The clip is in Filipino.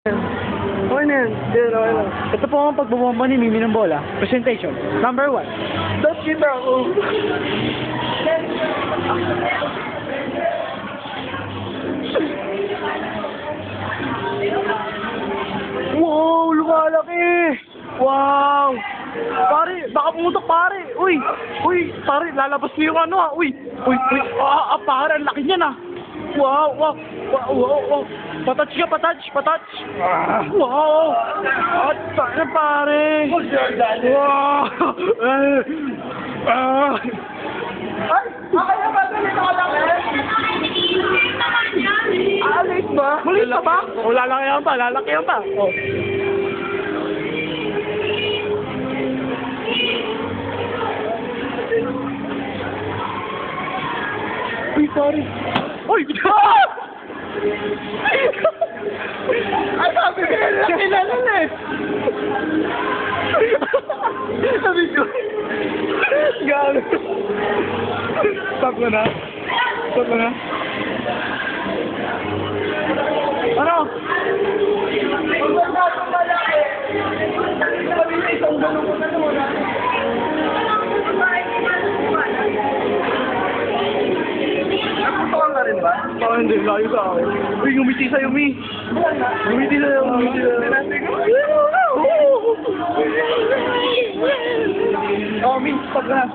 Okay na yan. Yan, okay lang. Ito po ang pagbubomba ni Mimi ng bola. Presentation. Number 1. Don't kita ako. Wow, lumalaki! Wow! Pare, baka pumutok pare! Uy! Uy! Pare, lalabas niyo yung ano ha! Uy! Uy! Uy! Pare, ang laki niyan ha! Wow! Wow! Wow! Wow! Wow! Patouch ka! Patouch! Patouch! Wow! At sana pare! Wow! Ay! Akala ba galit ako lang eh? Alis ba? Mulis pa ba? O, lalakihan pa! Lalakihan pa! Oh. Uy, pare! Uy! Ay, sabi ko yun, nakilala na eh! Sabi ko, gano'n. Stop mo na. Stop mo na. Ano? Ang ganda ng malaki! Sabi na isang gano'n ko na naman ha? Naputukan ka rin ba? Parang hindi. Layo sa akin. Uy, ngumiti sa'yo, Mi. Ngumiti sa'yo. Ngumiti sa'yo. Oh, Mi, stop na.